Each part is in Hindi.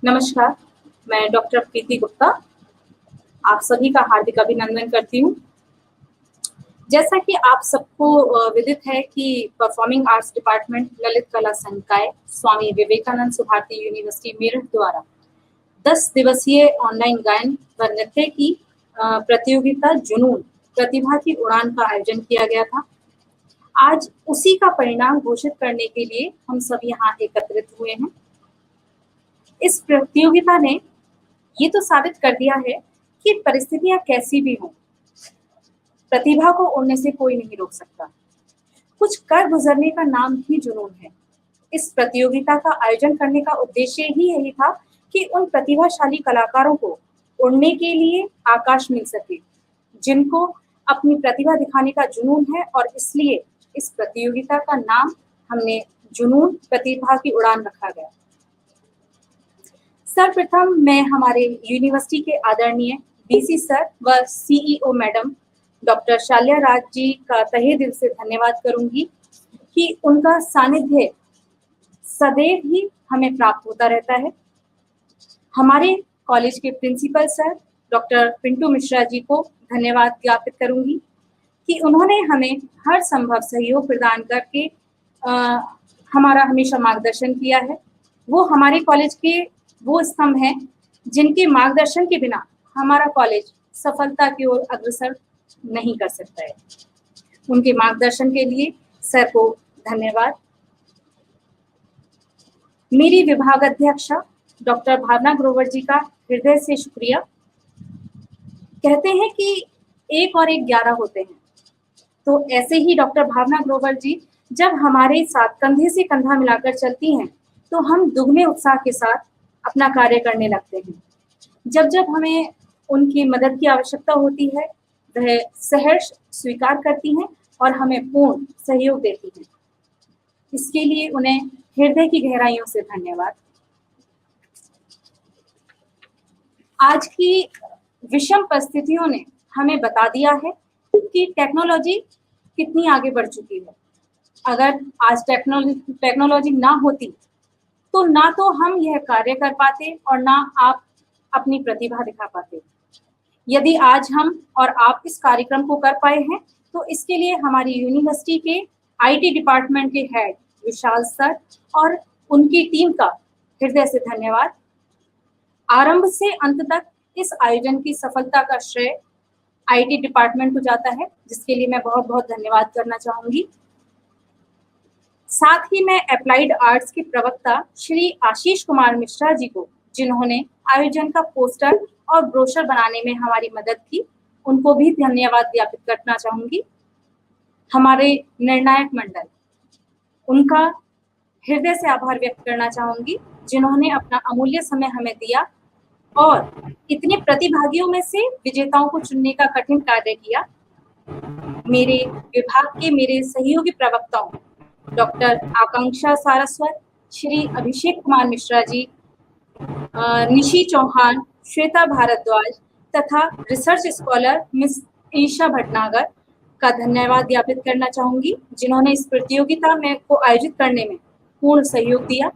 नमस्कार, मैं डॉक्टर प्रीति गुप्ता आप सभी का हार्दिक अभिनंदन करती हूँ। जैसा कि आप सबको विदित है कि परफॉर्मिंग आर्ट्स डिपार्टमेंट ललित कला संकाय स्वामी विवेकानंद सुभारती यूनिवर्सिटी मेरठ द्वारा 10 दिवसीय ऑनलाइन गायन व नृत्य की प्रतियोगिता जुनून प्रतिभा की उड़ान का आयोजन किया गया था। आज उसी का परिणाम घोषित करने के लिए हम सब यहाँ एकत्रित हुए हैं। इस प्रतियोगिता ने ये तो साबित कर दिया है कि परिस्थितियां कैसी भी हों, प्रतिभा को उड़ने से कोई नहीं रोक सकता। कुछ कर गुजरने का नाम ही जुनून है। इस प्रतियोगिता का आयोजन करने का उद्देश्य ही यही था कि उन प्रतिभाशाली कलाकारों को उड़ने के लिए आकाश मिल सके, जिनको अपनी प्रतिभा दिखाने का जुनून है, और इसलिए इस प्रतियोगिता का नाम हमने जुनून प्रतिभा की उड़ान रखा गया। सर्वप्रथम मैं हमारे यूनिवर्सिटी के आदरणीय डीसी सर व CEO madam doctor शाल्या Raj ji का तहे दिल से धन्यवाद करूंगी कि उनका सानिध्य सदैव ही हमें प्राप्त होता रहता है। हमारे कॉलेज के principal sir doctor Pintu Mishra ji को धन्यवाद ज्ञापित करूंगी कि उन्होंने हमें हर संभव सहयोग प्रदान करके हमारा हमेशा मार्गदर्शन किया है। वो हमारे कॉलेज के वो स्तंभ हैं जिनके मार्गदर्शन के बिना हमारा कॉलेज सफलता की ओर अग्रसर नहीं कर सकता है। उनके मार्गदर्शन के लिए सर को धन्यवाद। मेरी विभाग अध्यक्षा डॉक्टर भावना ग्रोवर जी का हृदय से शुक्रिया। कहते हैं कि 1 और 1 11 होते हैं, तो ऐसे ही डॉक्टर भावना ग्रोवर जी जब हमारे साथ कंधे से कंधा मिलाकर चलती हैं तो हम दुगने उत्साह के साथ अपना कार्य करने लगते हैं। जब जब हमें उनकी मदद की आवश्यकता होती है वह सहर्ष स्वीकार करती हैं और हमें पूर्ण सहयोग देती हैं। इसके लिए उन्हें हृदय की गहराइयों से धन्यवाद। आज की विषम परिस्थितियों ने हमें बता दिया है कि टेक्नोलॉजी कितनी आगे बढ़ चुकी है। अगर आज टेक्नोलॉजी ना होती तो ना तो हम यह कार्य कर पाते और ना आप अपनी प्रतिभा दिखा पाते। यदि आज हम और आप इस कार्यक्रम को कर पाए हैं तो इसके लिए हमारी यूनिवर्सिटी के आईटी डिपार्टमेंट के हेड विशाल सर और उनकी टीम का हृदय से धन्यवाद। आरंभ से अंत तक इस आयोजन की सफलता का श्रेय आईटी डिपार्टमेंट को जाता है, जिसके लिए मैं बहुत बहुत धन्यवाद करना चाहूंगी। साथ ही मैं अप्लाइड आर्ट्स के प्रवक्ता श्री आशीष कुमार मिश्रा जी को, जिन्होंने आयोजन का पोस्टर और ब्रोशर बनाने में हमारी मदद की, उनको भी धन्यवाद ज्ञापित करना चाहूंगी। हमारे निर्णायक मंडल, उनका हृदय से आभार व्यक्त करना चाहूंगी, जिन्होंने अपना अमूल्य समय हमें दिया और इतने प्रतिभागियों में से विजेताओं को चुनने का कठिन कार्य किया। मेरे विभाग के मेरे सहयोगी प्रवक्ताओं डॉक्टर आकांक्षा सारस्वत, श्री अभिषेक कुमार मिश्रा जी, निशी चौहान, श्वेता भारद्वाज तथा research scholar miss Isha Bhatnagar का धन्यवाद ज्ञापित करना चाहूंगी, जिन्होंने इस प्रतियोगिता में को आयोजित करने में पूर्ण सहयोग दिया।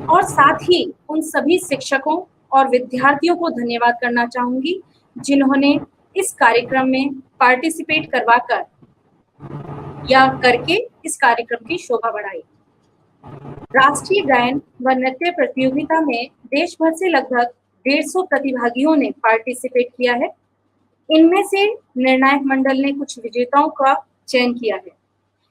और साथ ही उन सभी शिक्षकों और विद्यार्थियों को धन्यवाद करना चाहूंगी जिन्होंने इस कार्यक्रम में पार्टिसिपेट करवाकर या करके इस कार्यक्रम की शोभा बढ़ाई। राष्ट्रीय गायन व नृत्य प्रतियोगिता में देश भर से लगभग 150 प्रतिभागियों ने पार्टिसिपेट किया है। इनमें से निर्णायक मंडल ने कुछ विजेताओं का चयन किया है।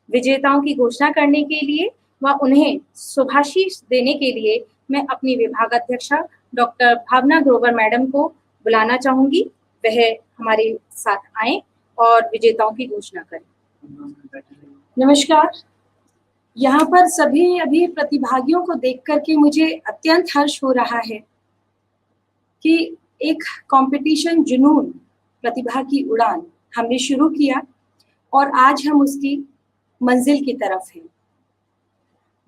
विजेताओं की घोषणा करने के लिए व उन्हें शुभाशीष देने के लिए मैं अपनी विभागाध्यक्षा डॉक्टर भावना ग्रोवर मैडम को बुलाना चाहूंगी। वह हमारे साथ आए और विजेताओं की घोषणा करें। नमस्कार। यहाँ पर सभी अभी प्रतिभागियों को देख करके मुझे अत्यंत हर्ष हो रहा है कि एक कंपटीशन जुनून प्रतिभा की उड़ान हमने शुरू किया और आज हम उसकी मंजिल की तरफ हैं।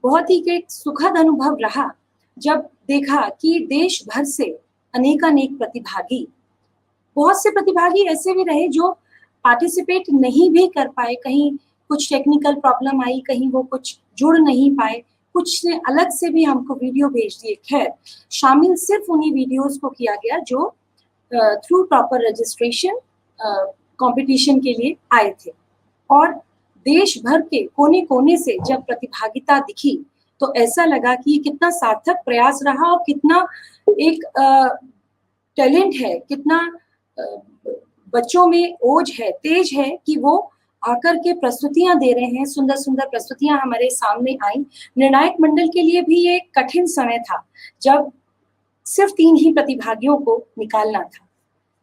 बहुत ही एक सुखद अनुभव रहा जब देखा कि देश भर से अनेकानेक प्रतिभागी, बहुत से प्रतिभागी ऐसे भी रहे जो पार्टिसिपेट नहीं भी कर पाए, कहीं कुछ टेक्निकल प्रॉब्लम आई, कहीं वो कुछ जुड़ नहीं पाए, कुछ ने अलग से भी हमको वीडियो भेज दिए। खैर, शामिल सिर्फ उन्हीं वीडियोस को किया गया जो थ्रू प्रॉपर रजिस्ट्रेशन कंपटीशन के लिए आए थे। और देश भर के कोने कोने से जब प्रतिभागिता दिखी तो ऐसा लगा कि ये कितना सार्थक प्रयास रहा और कितना एक टैलेंट है, कितना बच्चों में ओज है, तेज है कि वो आकर के प्रस्तुतियां दे रहे हैं। सुंदर सुंदर प्रस्तुतियां हमारे सामने आई। निर्णायक मंडल के लिए भी ये कठिन समय था जब सिर्फ 3 ही प्रतिभागियों को निकालना था,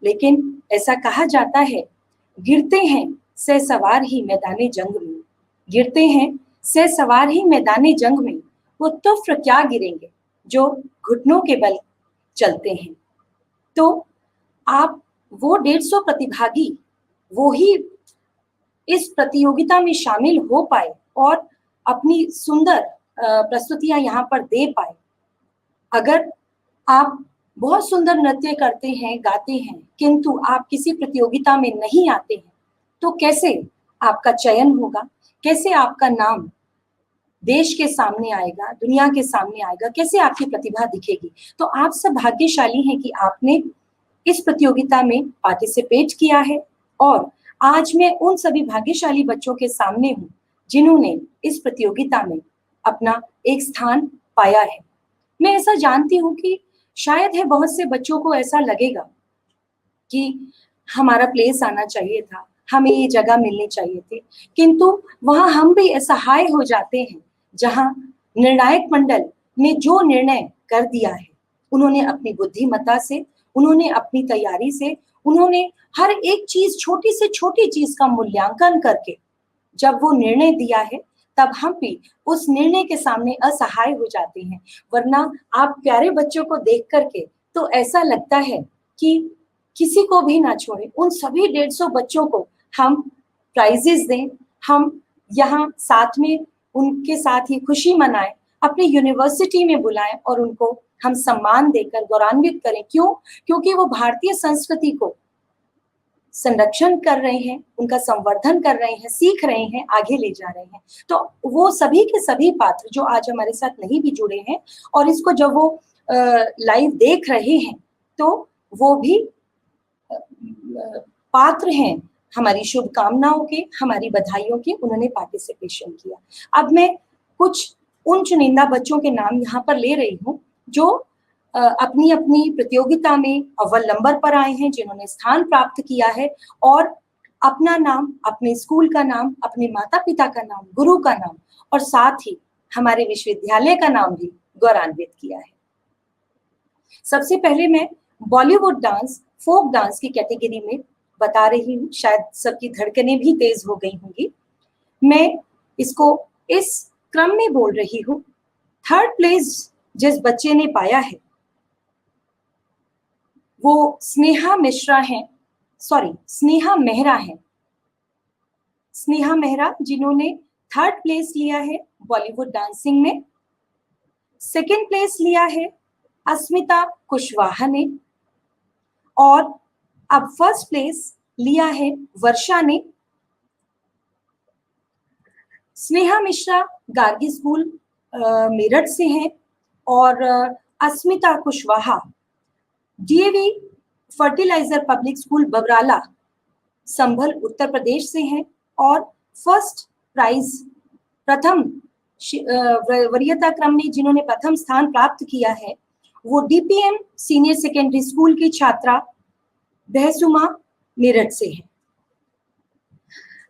लेकिन ऐसा कहा जाता है, गिरते हैं सह सवार ही मैदाने जंग में, गिरते हैं सह सवार ही मैदाने जंग में, वो तुफ्र क्या गिरेंगे जो घुटनों के बल चलते हैं। तो आप वो 150 प्रतिभागी वो ही इस प्रतियोगिता में शामिल हो पाए और अपनी सुंदर प्रस्तुतियां यहाँ पर दे पाए। अगर आप बहुत सुंदर नृत्य करते हैं, गाते हैं, किंतु आप किसी प्रतियोगिता में नहीं आते हैं, तो कैसे आपका चयन होगा, कैसे आपका नाम देश के सामने आएगा, दुनिया के सामने आएगा, कैसे आपकी प्रतिभा दिखेगी। तो आप सब भाग्यशाली हैं कि आपने इस प्रतियोगिता में पार्टिसिपेट किया है और आज मैं उन सभी भाग्यशाली बच्चों के सामने हूँ जिन्होंने इस प्रतियोगिता में अपना एक स्थान पाया है। मैं ऐसा जानती हूँ कि शायद है बहुत से बच्चों को ऐसा लगेगा कि हमारा प्लेस आना चाहिए था, हमें ये जगह मिलनी चाहिए थी, किंतु वहां हम भी असहाय हो जाते हैं जहां निर्णायक मंडल ने जो निर्णय कर दिया है, उन्होंने अपनी बुद्धिमत्ता से, उन्होंने अपनी तैयारी से, उन्होंने हर एक चीज, छोटी से छोटी चीज का मूल्यांकन करके जब वो निर्णय दिया है, तब हम भी उस निर्णय के सामने असहाय हो जाते हैं। वरना आप प्यारे बच्चों को देख करके तो ऐसा लगता है कि किसी को भी ना छोड़े, उन सभी 150 बच्चों को हम प्राइजेस दें, हम यहाँ साथ में उनके साथ ही खुशी मनाएं, अपनी यूनिवर्सिटी में बुलाएं और उनको हम सम्मान देकर गौरवान्वित करें। क्यों? क्योंकि वो भारतीय संस्कृति को संरक्षण कर रहे हैं, उनका संवर्धन कर रहे हैं, सीख रहे हैं, आगे ले जा रहे हैं। तो वो सभी के सभी पात्र जो आज हमारे साथ नहीं भी जुड़े हैं और इसको जब वो लाइव देख रहे हैं तो वो भी पात्र हैं हमारी शुभकामनाओं के, हमारी बधाइयों के। उन्होंने पार्टिसिपेशन किया। अब मैं कुछ उन चुनिंदा बच्चों के नाम यहाँ पर ले रही हूँ जो अपनी अपनी प्रतियोगिता में अव्वल नंबर पर आए हैं, जिन्होंने स्थान प्राप्त किया है और अपना नाम, अपने स्कूल का नाम, अपने माता पिता का नाम, गुरु का नाम और साथ ही हमारे विश्वविद्यालय का नाम भी गौरवान्वित किया है। सबसे पहले मैं बॉलीवुड डांस, फोक डांस की कैटेगरी में बता रही हूँ। शायद सबकी धड़कनें भी तेज हो गई होंगी। मैं इसको इस क्रम में बोल रही हूँ। 3rd प्लेस जिस बच्चे ने पाया है वो स्नेहा मेहरा हैं। स्नेहा मेहरा जिन्होंने 3rd प्लेस लिया है बॉलीवुड डांसिंग में। 2nd प्लेस लिया है अस्मिता कुशवाहा ने और अब 1st प्लेस लिया है वर्षा ने। स्नेहा मिश्रा गार्गी स्कूल मेरठ से हैं और Asmita Kushwaha DAV fertiliser public school Babrala Sambhal Uttar Pradesh से हैं और 1st प्राइज, प्रथम वरीयता क्रम में जिन्होंने प्रथम स्थान प्राप्त किया है वो डीपीएम सीनियर सेकेंडरी स्कूल की छात्रा बहसुमा मेरठ से है।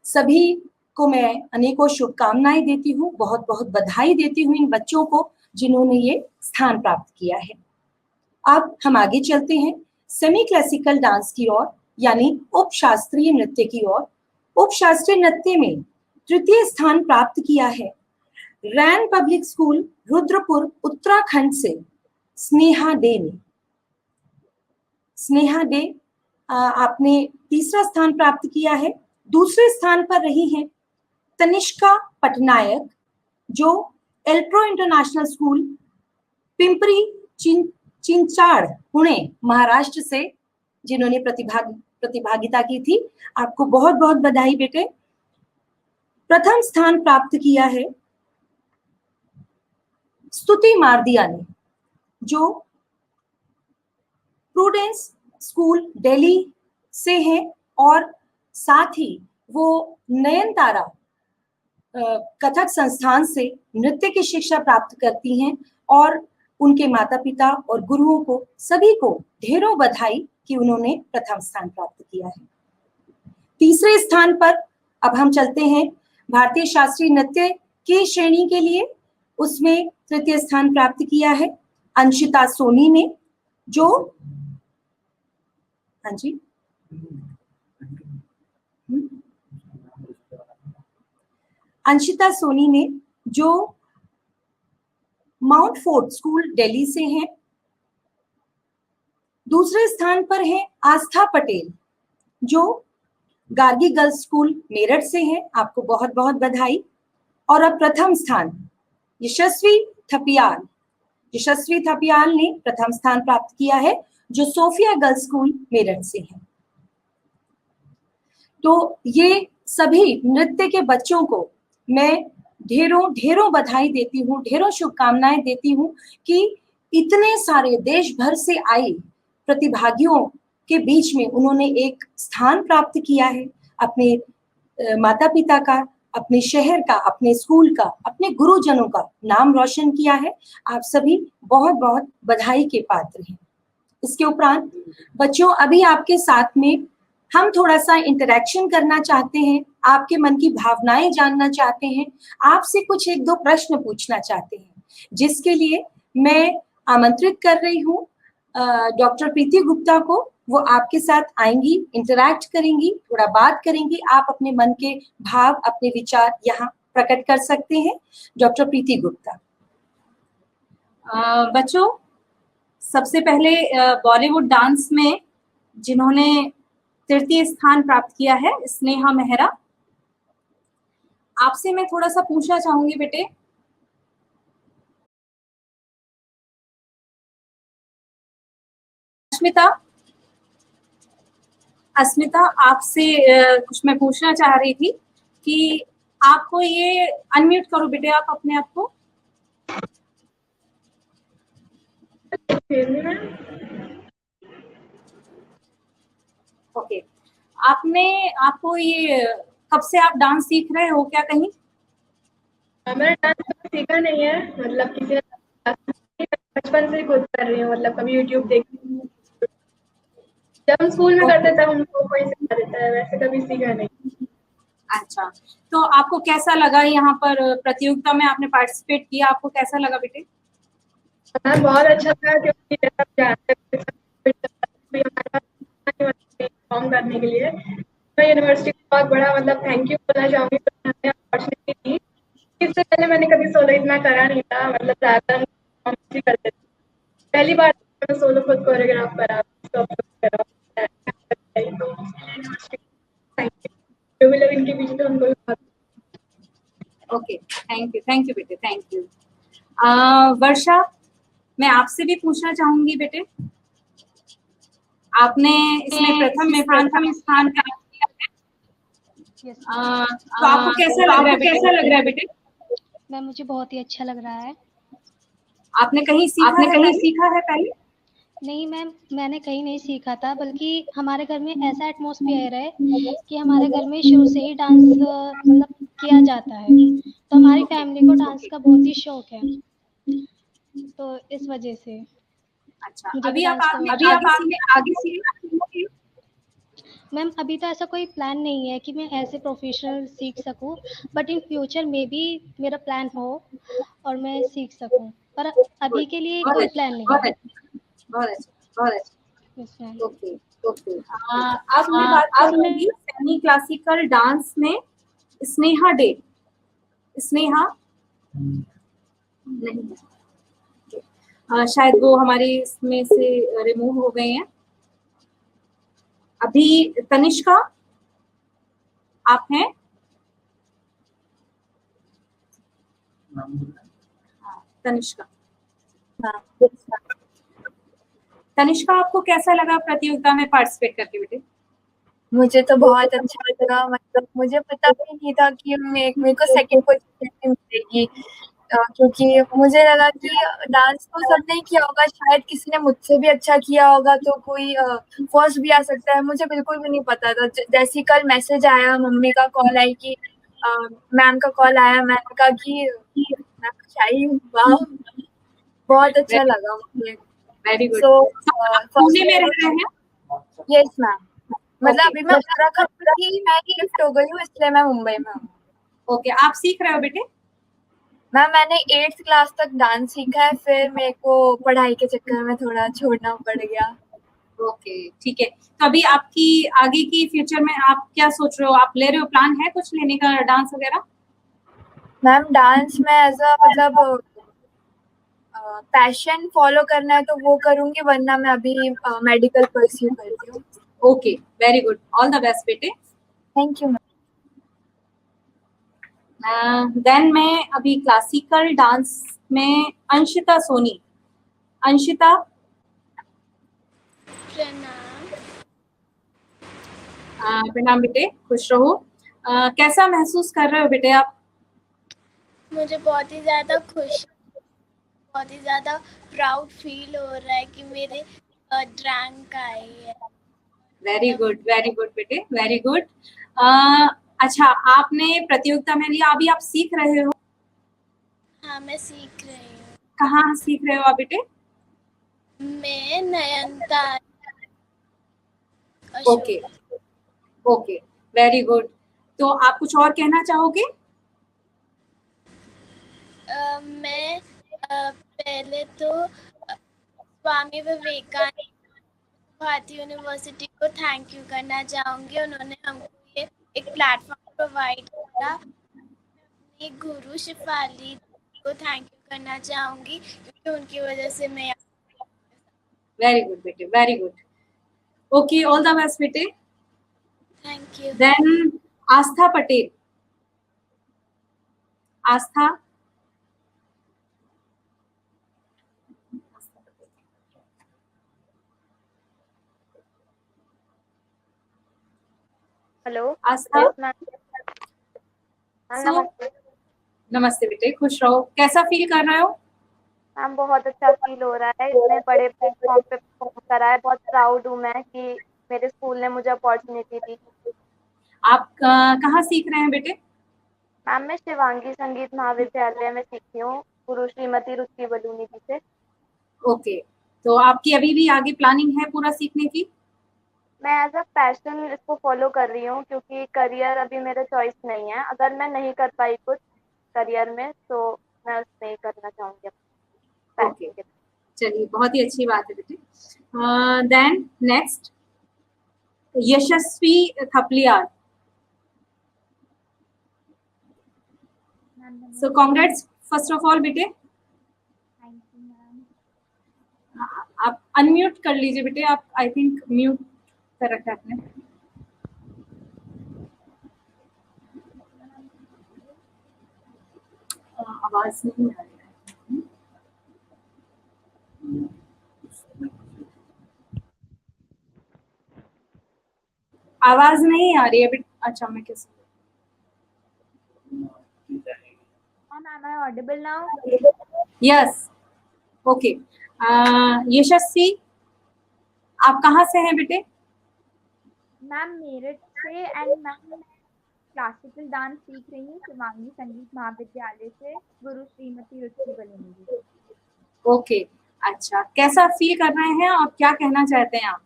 सभी को मैं अनेकों शुभकामनाएं देती हूँ, बहुत बहुत बधाई देती हूँ इन बच्चों को जिन्होंने ये स्थान प्राप्त किया है। अब हम आगे चलते हैं सेमी क्लासिकल डांस की ओर, यानी उपशास्त्रीय नृत्य की ओर। उपशास्त्रीय नृत्य में 3य स्थान प्राप्त किया है रैन पब्लिक स्कूल रुद्रपुर उत्तराखंड से स्नेहा डे ने। स्नेहा डे आपने 3रा स्थान प्राप्त किया है। 2रे स्थान पर रही हैं तनिष्का पटनायक जो एल्प्रो इंटरनेशनल स्कूल पिंपरी चिंचाड़ पुणे महाराष्ट्र से, जिन्होंने प्रतिभागिता की थी। आपको बहुत बहुत बधाई बेटे। प्रथम स्थान प्राप्त किया है स्तुति मारदिया ने, जो प्रूडेंस स्कूल दिल्ली से हैं, और साथ ही वो नयनतारा कथक संस्थान से नृत्य की शिक्षा प्राप्त करती हैं, और उनके माता पिता और गुरुओं को सभी को ढेरों बधाई कि उन्होंने प्रथम स्थान प्राप्त किया है। तीसरे स्थान पर अब हम चलते हैं भारतीय शास्त्रीय नृत्य की श्रेणी के लिए। उसमें तृतीय स्थान प्राप्त किया है अंशिता सोनी ने, जो हाँ जी अंशिता सोनी ने, जो माउंट फोर्ट स्कूल दिल्ली से हैं। दूसरे स्थान पर है आस्था पटेल, जो गार्गी गर्ल्स स्कूल मेरठ से हैं, आपको बहुत बहुत बधाई। और अब प्रथम स्थान यशस्वी थपियाल ने प्रथम स्थान प्राप्त किया है, जो सोफिया गर्ल्स स्कूल मेरठ से है। तो ये सभी नृत्य के बच्चों को मैं ढेरों ढेरों बधाई देती हूँ, ढेरों शुभकामनाएं देती हूँ कि इतने सारे देश भर से आए प्रतिभागियों के बीच में उन्होंने एक स्थान प्राप्त किया है, अपने माता पिता का, अपने शहर का, अपने स्कूल का, अपने गुरुजनों का नाम रोशन किया है। आप सभी बहुत बहुत बधाई के पात्र हैं। इसके उपरांत बच्चों, अभी आपके साथ में हम थोड़ा सा इंटरेक्शन करना चाहते हैं, आपके मन की भावनाएं जानना चाहते हैं, आपसे कुछ एक दो प्रश्न पूछना चाहते हैं, जिसके लिए मैं आमंत्रित कर रही हूँ डॉक्टर प्रीति गुप्ता को। वो आपके साथ आएंगी, इंटरैक्ट करेंगी, थोड़ा बात करेंगी, आप अपने मन के भाव, अपने विचार यहाँ प्रकट कर सकते हैं। डॉक्टर प्रीति गुप्ता। बच्चों, सबसे पहले बॉलीवुड डांस में जिन्होंने तृतीय स्थान प्राप्त किया है, स्नेहा मेहरा, आपसे मैं थोड़ा सा पूछना चाहूंगी बेटे। अस्मिता, आपसे कुछ मैं पूछना चाह रही थी कि आपको ये अनम्यूट करो बेटे, आप अपने आप को। ओके, आपको ये कब से आप डांस सीख रहे हो क्या कहीं? मैंने डांस सीखा नहीं है, मतलब किसी ने बचपन से खुद कर रही हूँ, मतलब कभी यूट्यूब देख, जब हम स्कूल में करते तब हमको कोई सिखा देता है, वैसे कभी सीखा नहीं। अच्छा, तो आपको कैसा लगा यहाँ पर प्रतियोगिता में आपने पार्टिसिपेट किया, आपको कैसा लगा बेटे? बहुत अच्छा था, क्योंकि परफॉर्म करने के लिए मैं यूनिवर्सिटी को बहुत बड़ा मतलब थैंक यू बोलना चाहूँगी, हमें अपॉर्चुनिटी दी। इससे पहले मैंने कभी सोलो इतना करा नहीं था, मतलब ज़्यादातर करते थे, पहली बार मैंने सोलो खुद कोरियोग्राफ करा, इनके बीच में हमको ओके, थैंक यू बेटे, थैंक यू। वर्षा, मैं आपसे भी पूछना चाहूंगी बेटे, आपने इसमें प्रथम स्थान प्राप्त किया है, तो आपको कैसा लग रहा है बेटे? मैम, मुझे बहुत ही अच्छा लग रहा है। आपने कहीं सीखा है पहले? नहीं मैम, मैंने कहीं नहीं सीखा था, बल्कि हमारे घर में ऐसा एटमॉस्फेयर है कि हमारे घर में शुरू से ही डांस मतलब किया जाता है, तो हमारी फैमिली को डांस का बहुत ही शौक है, तो इस वजह से। अच्छा, अभी आप आगे सीख। मैम, अभी तो ऐसा कोई प्लान नहीं है कि मैं ऐसे प्रोफेशनल सीख सकूं, बट इन फ्यूचर में भी मेरा प्लान हो और मैं सीख सकूं, पर अभी के लिए कोई प्लान नहीं है। बहुत अच्छा। Yes, ma'am. ओके। अब मैं बात करूंगी सेमी क्लासिकल डांस में स्नेहा डे। स्नेहा नहीं है, शायद वो हमारे इसमें से रिमूव हो गए हैं। अभी तनिष्का, आप हैं? तनिष्का, आपको कैसा लगा प्रतियोगिता में पार्टिसिपेट करके बेटे? मुझे तो बहुत अच्छा लगा, मतलब मुझे पता भी नहीं था कि मेरे को सेकंड पोजीशन मिलेगी, क्योंकि मुझे लगा कि डांस तो सबने ही किया होगा, शायद किसी ने मुझसे भी अच्छा किया होगा तो कोई फर्स्ट भी आ सकता है। मुझे बिल्कुल भी नहीं पता था। जैसे ही कल मैसेज आया, मम्मी का कॉल आई कि मैम का कॉल आया, मैंने कहा कि मैं कुछ आई हूँ। वाह, बहुत अच्छा लगा मुझे। Very good. सो आप पुणे में रह रहे हैं? यस मैम, मतलब Okay. अभी मैं उत्तराखंड में थी, मैं शिफ्ट हो गई हूँ, इसलिए मैं मुंबई में हूँ। ओके, आप सीख रहे हो बेटे? मैम मैंने 8th क्लास तक डांस सीखा है, फिर मेरे को पढ़ाई के चक्कर में थोड़ा छोड़ना पड़ गया। ओके, ठीक है। तो अभी आपकी आगे की फ्यूचर में आप क्या सोच रहे हो? आप ले रहे हो, प्लान है कुछ लेने का डांस वगैरह? मैम डांस में एज अ मतलब पैशन फॉलो करना है तो वो करूंगी, वरना मैं अभी मेडिकल परस्यू करती हूँ। Okay, very good, all the best बेटे। Thank you ma'am. देन मैं अभी क्लासिकल डांस में अंशिता सोनी। अंशिता, प्रणाम बेटे, खुश रहो। कैसा महसूस कर रहे हो बेटे आप? मुझे बहुत ही ज़्यादा खुश, बहुत ही ज़्यादा प्राउड फील हो रहा है कि मेरे रैंक आई है। वेरी गुड बेटे, वेरी गुड। अच्छा, आपने प्रतियोगिता में लिया, अभी आप सीख रहे हो? हाँ, मैं सीख रही हूँ। कहाँ सीख रहे हो आप बेटे? मैं Nayanta. Okay, okay, very good. तो आप कुछ और कहना चाहोगे? मैं पहले तो स्वामी विवेकानंद भारती यूनिवर्सिटी को थैंक यू करना चाहूँगी। उन्होंने हमको ये एक प्लेटफॉर्म प्रोवाइड किया। अपनी गुरु शिफाली को थैंक यू करना चाहूँगी, क्योंकि उनकी वजह से मैं। वेरी गुड बेटे, very good. Okay, all the best बेटे। Thank you. Then Astha Patel. Astha, hello. Astha. Yes ma'am. So, नमस्ते नमस्ते बेटे, खुश रहो। कैसा फील कर रहे हो? मैम, बहुत अच्छा फील हो रहा है, इतने बड़े प्लेटफॉर्म पे परफॉर्म करा है। बहुत प्राउड हूँ मैं कि मेरे स्कूल ने मुझे अपॉर्चुनिटी दी। आप कहाँ सीख रहे हैं बेटे? मैम, मैं शिवांगी संगीत महाविद्यालय में सीखी हूँ, गुरु श्रीमती रुचि बलूनी जी से। ओके, तो आपकी अभी भी आगे प्लानिंग है पूरा सीखने की? मैं एज अ पैशन इसको फॉलो कर रही हूँ, क्योंकि करियर अभी मेरा चॉइस नहीं है। अगर मैं नहीं कर पाई कुछ करियर में तो मैं उसमें ही करना चाहूँगी अपने ओके, पैशन के। चलिए, बहुत ही अच्छी बात है बेटे। Then next, Yashasvi Thapliyal. So congrats first of all बेटे। Thank you ma'am. आप अनम्यूट कर लीजिए बेटे, आप आई थिंक म्यूट कर रखा है आपने। आवाज नहीं आ रही है। आवाज नहीं आ रही है बेटा। अच्छा, मैं कैसे? Am I audible now? Yes, okay. Yashasvi, आप कहाँ से हैं बेटे? मैम मेरठ से, एंड मैम मैं क्लासिकल डांस सीख रही हूँ शिवांगी संगीत महाविद्यालय से, गुरु श्रीमती रुचि बलूनी जी से। ओके, अच्छा, कैसा फील कर रहे हैं और क्या कहना चाहते हैं आप?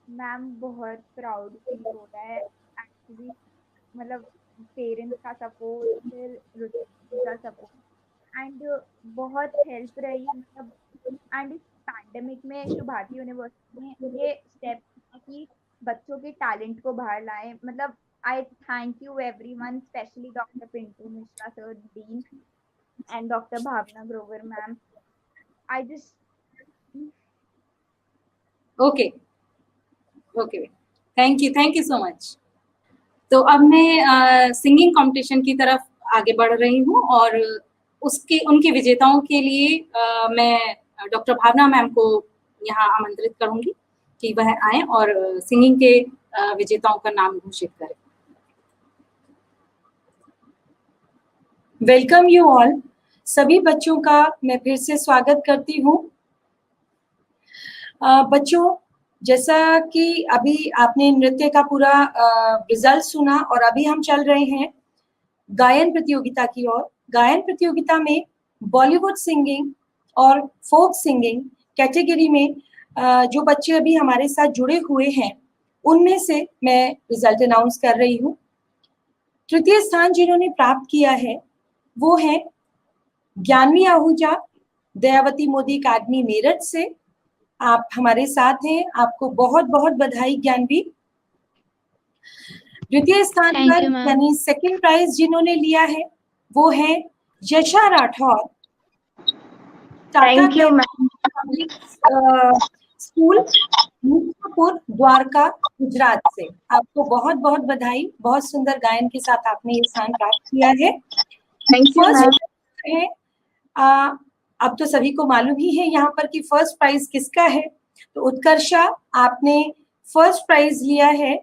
मैम बहुत प्राउड फील हो रहा है एक्चुअली, मतलब पेरेंट्स का सपोर्ट, फिर रुचि का सपोर्ट, एंड बहुत हेल्प रही, मतलब एंड इस पैंडेमिक में शुभारती यूनिवर्सिटी ने ये स्टेप कि बच्चों के टैलेंट को बाहर लाए। मतलब I thank you everyone, specially doctor Pintu Mishra sir, dean, and doctor Bhavna Grover ma'am. I just okay, okay, thank you so much. तो अब मैं सिंगिंग कंपटीशन की तरफ आगे बढ़ रही हूँ और उसके उनके विजेताओं के लिए मैं डॉक्टर भावना मैम को यहाँ आमंत्रित करूंगी कि वह आए और सिंगिंग के विजेताओं का नाम घोषित करें। Welcome you all सभी बच्चों का मैं फिर से स्वागत करती हूँ। बच्चों, जैसा कि अभी आपने नृत्य का पूरा रिजल्ट सुना और अभी हम चल रहे हैं गायन प्रतियोगिता की ओर। गायन प्रतियोगिता में बॉलीवुड सिंगिंग और फोक सिंगिंग कैटेगरी में जो बच्चे अभी हमारे साथ जुड़े हुए हैं, उनमें से मैं रिजल्ट अनाउंस कर रही हूँ। तृतीय स्थान जिन्होंने प्राप्त किया है वो है ज्ञानवी आहूजा, दयावती मोदी अकादमी मेरठ से। आप हमारे साथ हैं, आपको बहुत बहुत बधाई ज्ञानवी। द्वितीय स्थान Thank पर you, ma'am. यानी सेकंड प्राइज जिन्होंने लिया है वो है Yasha Rathore, thank you ma'am. Public school Muktapur Dwarka Gujarat से। आपको बहुत बहुत बधाई, बहुत सुंदर गायन के साथ आपने ये स्थान प्राप्त किया है। Thank you ma'am. फर्स्ट है अब तो सभी को मालूम ही है यहाँ पर कि फर्स्ट प्राइज किसका है। तो उत्कर्षा, आपने फर्स्ट प्राइज लिया है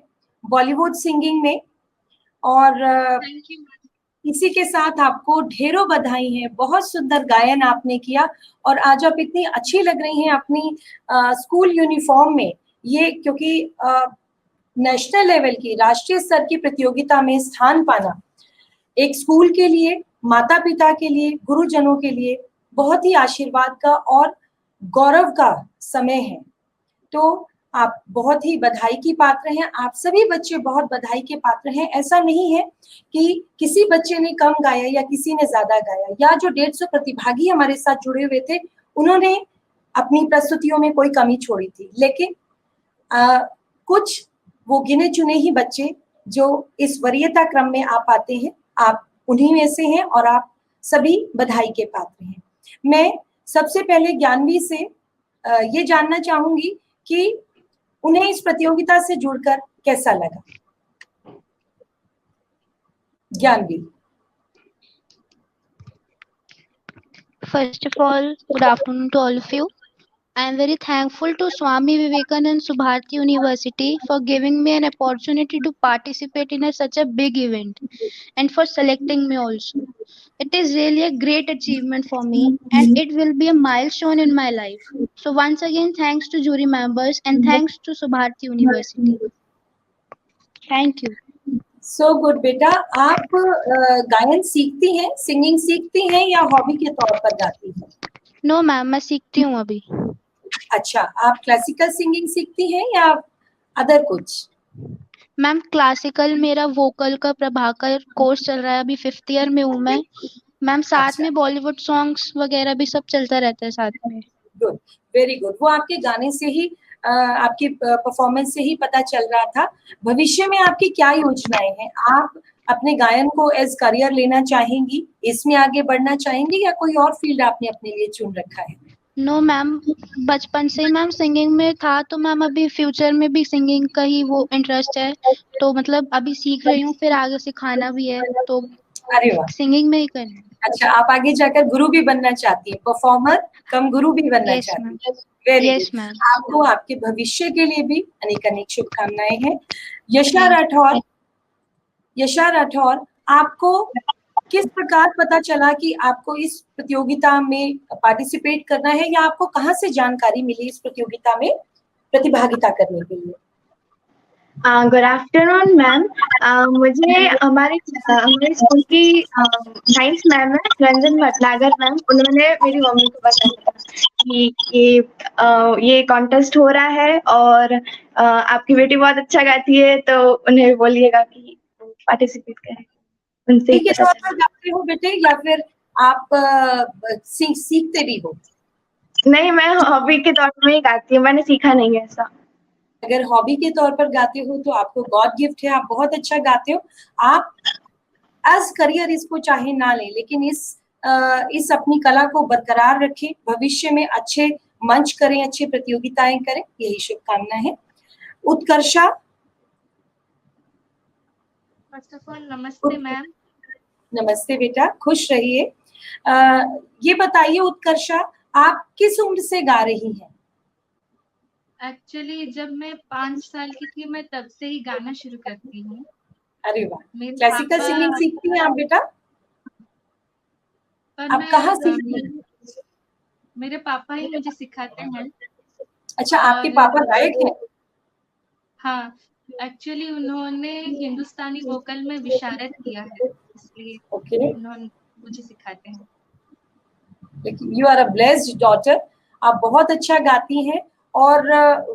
बॉलीवुड सिंगिंग में और इसी के साथ आपको ढेरों बधाई है। बहुत सुंदर गायन आपने किया और आज आप इतनी अच्छी लग रही हैं अपनी स्कूल यूनिफॉर्म में। ये क्योंकि नेशनल लेवल की, राष्ट्रीय स्तर की प्रतियोगिता में स्थान पाना एक स्कूल के लिए, माता पिता के लिए, गुरुजनों के लिए बहुत ही आशीर्वाद का और गौरव का समय है। तो आप बहुत ही बधाई की पात्र हैं। आप सभी बच्चे बहुत बधाई के पात्र हैं। ऐसा नहीं है कि किसी बच्चे ने कम गाया या किसी ने ज्यादा गाया, या जो 150 प्रतिभागी हमारे साथ जुड़े हुए थे उन्होंने अपनी प्रस्तुतियों में कोई कमी छोड़ी थी, लेकिन कुछ वो गिने चुने ही बच्चे जो इस वरीयता क्रम में आ पाते हैं, आप उन्हीं में से हैं और आप सभी बधाई के पात्र हैं। मैं सबसे पहले ज्ञानवी से ये जानना चाहूंगी कि उन्हें इस प्रतियोगिता से जुड़कर कैसा लगा। Gyanvi. First of all, good afternoon to all of you. I am very thankful to Swami Vivekanand Subharti University for giving me an opportunity to participate in such a big event and for selecting me also. It is really a great achievement for me and it will be a milestone in my life. So once again, thanks to jury members and thanks to Subharti University. Thank you. So good बेटा, आप गायन सीखती हैं, सिंगिंग सीखती हैं या हॉबी के तौर पर गाती हैं? नो मैम, मैं सीखती हूँ अभी। अच्छा, आप क्लासिकल सिंगिंग सीखती हैं या अदर कुछ? मैम क्लासिकल, मेरा वोकल का प्रभाकर कोर्स चल रहा है, अभी 5th ईयर में हूँ मैं। मैम साथ में बॉलीवुड सॉन्ग्स वगैरह भी सब चलता रहता है साथ में। Good, very good. वो आपके गाने से ही, आपकी परफॉर्मेंस से ही पता चल रहा था। भविष्य में आपकी क्या योजनाएं हैं? आप अपने गायन को एज करियर लेना चाहेंगी, इसमें आगे बढ़ना चाहेंगी या कोई और फील्ड आपने अपने लिए चुन रखा है? नो मैम, बचपन से ही मैम सिंगिंग में था, तो मैम अभी फ्यूचर में भी सिंगिंग का ही वो इंटरेस्ट है, तो मतलब अभी सीख रही हूँ, फिर आगे सिखाना भी है, तो अरे वाह, सिंगिंग में ही करना। अच्छा, आप आगे जाकर गुरु भी बनना चाहती है, परफॉर्मर कम गुरु भी बनना Yes, चाहती ma'am. है। Very Yes, good. ma'am. आपको आपके भविष्य के लिए भी अनेक अनेक शुभकामनाएं हैं। यशा Thank राठौर, यशा राठौर, आपको किस प्रकार पता चला कि आपको इस प्रतियोगिता में पार्टिसिपेट करना है, या आपको कहाँ से जानकारी मिली इस प्रतियोगिता में प्रतिभागिता करने के लिए? Good afternoon ma'am. मुझे हमारे स्कूल की साइंस मैम है रंजन भटनागर मैम, उन्होंने मेरी मम्मी को बताया कि ये कॉन्टेस्ट हो रहा है और आपकी बेटी बहुत अच्छा गाती है, तो उन्हें बोलिएगा कि पार्टिसिपेट करें। उनसे ही के पता तौर चला। पर गाते हो बेटे या फिर आप सीखते भी हो? नहीं, मैं हॉबी के तौर पर ही गाती हूँ, मैंने सीखा नहीं है ऐसा। अगर हॉबी के तौर पर गाते हो तो आपको गॉड गिफ्ट है, आप बहुत अच्छा गाते हो। आप एज करियर इसको चाहे ना लें, लेकिन इस अपनी कला को बरकरार रखें, भविष्य में अच्छे मंच करें, अच्छी प्रतियोगिताएं करें, यही शुभकामना है। उत्कर्षा। फर्स्ट ऑफ ऑल नमस्ते मैम। नमस्ते बेटा, खुश रहिए। ये बताइए उत्कर्षा, आप किस उम्र से गा रही हैं? एक्चुअली जब मैं 5 साल की थी, मैं तब से ही गाना शुरू करती हूँ। अरे वाह, क्लासिकल सिंगिंग सीखती हैं आप बेटा? पर आप मैं कहाँ सीखती हैं? मेरे पापा ही मुझे सिखाते हैं। अच्छा, आपके और पापा गायक हैं? हाँ, एक्चुअली उन्होंने हिंदुस्तानी वोकल में विशारद किया है, इसलिए ओके, उन्होंने मुझे सिखाते हैं। लेकिन you are a blessed daughter, आप बहुत अच्छा गाती हैं और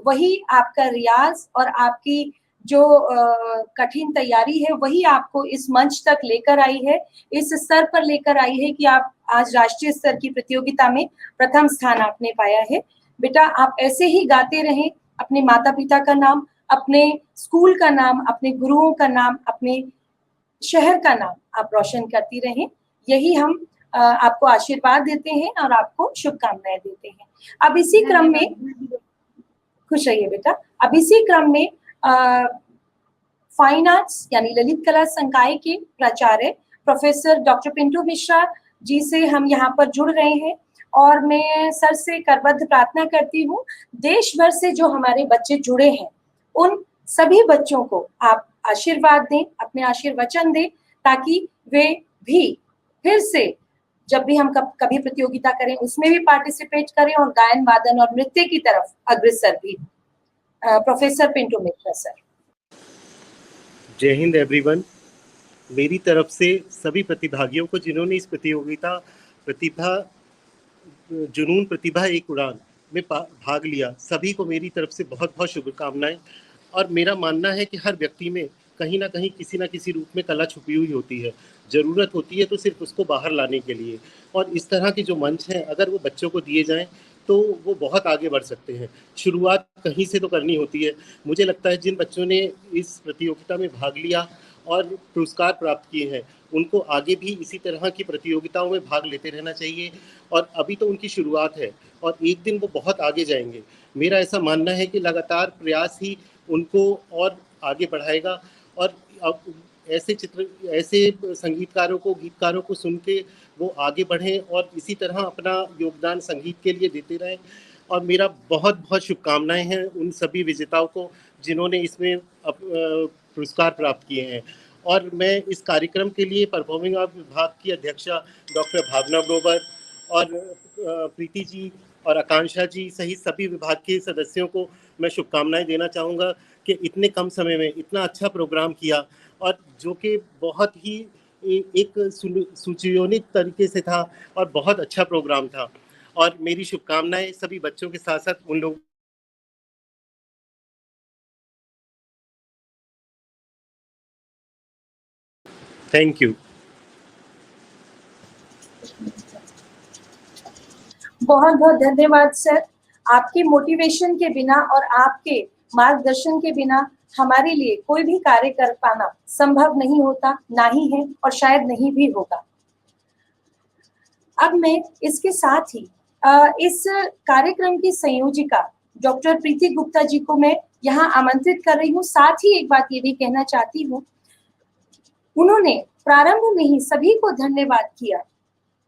वही आपका रियाज और आपकी जो कठिन तैयारी है वही आपको इस मंच तक लेकर आई है, इस स्तर पर लेकर आई है कि आप आज राष्ट्रीय स्तर की प्रतियोगिता में प्रथम स्थान आपने पाया है। बेटा, आप ऐसे ही गाते रहें, अपने माता पिता का नाम, अपने स्कूल का नाम, अपने गुरुओं का नाम, अपने शहर का नाम आप रोशन करती रहें। यही हम आपको आशीर्वाद देते हैं और आपको शुभकामनाएं देते हैं। अब इसी क्रम में, खुश रहिए बेटा, अब इसी क्रम में फाइन आर्ट्स यानी ललित कला संकाय के प्राचार्य प्रोफेसर डॉक्टर पिंटू मिश्रा जी से हम यहाँ पर जुड़ रहे हैं और मैं सर से करबद्ध प्रार्थना करती हूँ, देश भर से जो हमारे बच्चे जुड़े हैं उन सभी बच्चों को आप आशीर्वाद दें, अपने आशीर्वचन दें, ताकि वे भी फिर से जब भी हम कभी प्रतियोगिता करें उसमें भी पार्टिसिपेट करें और गायन वादन और नृत्य की तरफ अग्रसर भी। Professor Pintu Mishra sir. जय हिंद एवरीवन। मेरी तरफ से सभी प्रतिभागियों को जिन्होंने इस प्रतिभा जुनून प्रतिभा एक उड़ान में भाग लिया, सभी को मेरी तरफ से बहुत बहुत शुभकामनाएं। और मेरा मानना है कि हर व्यक्ति में कहीं ना कहीं किसी ना किसी रूप में कला छुपी हुई होती है, ज़रूरत होती है तो सिर्फ उसको बाहर लाने के लिए। और इस तरह के जो मंच हैं अगर वो बच्चों को दिए जाएं तो वो बहुत आगे बढ़ सकते हैं। शुरुआत कहीं से तो करनी होती है। मुझे लगता है जिन बच्चों ने इस प्रतियोगिता में भाग लिया और पुरस्कार प्राप्त किए हैं उनको आगे भी इसी तरह की प्रतियोगिताओं में भाग लेते रहना चाहिए। और अभी तो उनकी शुरुआत है और एक दिन वो बहुत आगे जाएंगे। मेरा ऐसा मानना है कि लगातार प्रयास ही उनको और आगे बढ़ाएगा। और अब ऐसे संगीतकारों को, गीतकारों को सुन के वो आगे बढ़ें और इसी तरह अपना योगदान संगीत के लिए देते रहें। और मेरा बहुत बहुत शुभकामनाएं हैं उन सभी विजेताओं को जिन्होंने इसमें पुरस्कार प्राप्त किए हैं। और मैं इस कार्यक्रम के लिए परफॉर्मिंग आर्ट विभाग की अध्यक्षा डॉक्टर भावना ग्रोवर और प्रीति जी और आकांक्षा जी सहित सभी विभाग के सदस्यों को मैं शुभकामनाएं देना चाहूँगा कि इतने कम समय में इतना अच्छा प्रोग्राम किया और जो कि बहुत ही एक सुचायोजित तरीके से था और बहुत अच्छा प्रोग्राम था। और मेरी शुभकामनाएं सभी बच्चों के साथ साथ उन लोग। Thank you. बहुत बहुत धन्यवाद सर। आपके मोटिवेशन के बिना और आपके मार्गदर्शन के बिना हमारे लिए कोई भी कार्य कर पाना संभव नहीं होता, ना ही है और शायद नहीं भी होगा। अब मैं इसके साथ ही इस कार्यक्रम की संयोजिका डॉक्टर प्रीति गुप्ता जी को मैं यहाँ आमंत्रित कर रही हूँ। साथ ही एक बात ये भी कहना चाहती हूँ, उन्होंने प्रारंभ में ही सभी को धन्यवाद किया,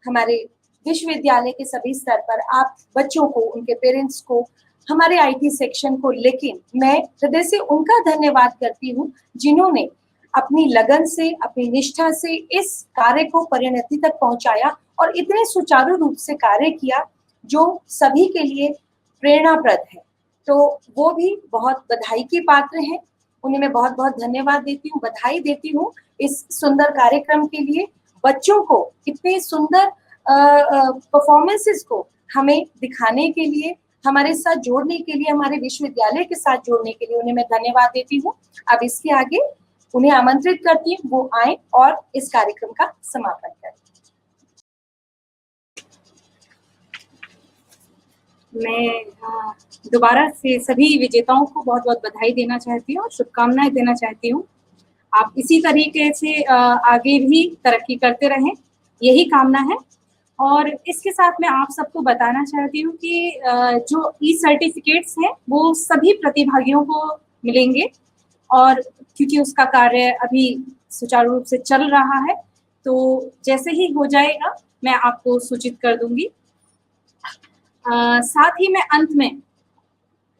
हमारे विश्वविद्यालय के सभी स्तर पर आप बच्चों को, उनके पेरेंट्स को, हमारे आईटी सेक्शन को, लेकिन मैं हृदय से उनका धन्यवाद करती हूँ जिन्होंने अपनी लगन से, अपनी निष्ठा से इस कार्य को परिणति तक पहुंचाया और इतने सुचारू रूप से कार्य किया जो सभी के लिए प्रेरणाप्रद है। तो वो भी बहुत बधाई के पात्र हैं, उन्हें मैं बहुत बहुत धन्यवाद देती हूँ, बधाई देती हूँ इस सुंदर कार्यक्रम के लिए। बच्चों को इतने सुंदर परफॉर्मेंसेस को हमें दिखाने के लिए, हमारे साथ जोड़ने के लिए, हमारे विश्वविद्यालय के साथ जोड़ने के लिए उन्हें मैं धन्यवाद देती हूँ। अब इसके आगे उन्हें आमंत्रित करती हूँ वो आए और इस कार्यक्रम का समापन करें। मैं दोबारा से सभी विजेताओं को बहुत बहुत बधाई देना चाहती हूँ और शुभकामनाएं देना चाहती हूँ। आप इसी तरीके से आगे भी तरक्की करते रहें, यही कामना है। और इसके साथ मैं आप सबको बताना चाहती हूँ कि जो ई सर्टिफिकेट्स हैं वो सभी प्रतिभागियों को मिलेंगे और क्योंकि उसका कार्य अभी सुचारू रूप से चल रहा है तो जैसे ही हो जाएगा मैं आपको सूचित कर दूंगी। साथ ही मैं अंत में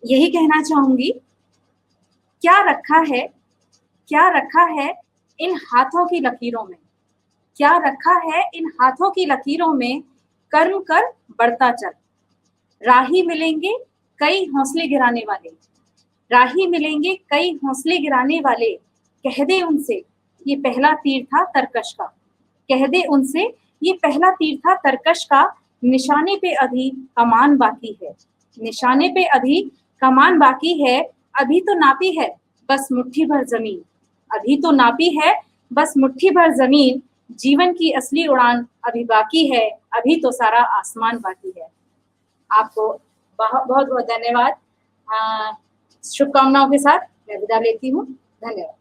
यही कहना चाहूंगी, क्या रखा है इन हाथों की लकीरों में, क्या रखा है इन हाथों की लकीरों में, कर्म कर बढ़ता चल। राही मिलेंगे कई हौसले गिराने वाले, राही मिलेंगे कई हौसले गिराने वाले, कह दे उनसे ये पहला तीर था तरकश का, कह दे उनसे ये पहला तीर था तरकश का, निशाने पे अभी कमान बाकी है, निशाने पे अभी कमान बाकी है, अभी तो नापी है बस मुट्ठी भर जमीन, अभी तो नापी है बस मुट्ठी भर जमीन, जीवन की असली उड़ान अभी बाकी है, अभी तो सारा आसमान बाकी है। आपको बहुत बहुत धन्यवाद। शुभकामनाओं के साथ मैं विदा लेती हूँ। धन्यवाद।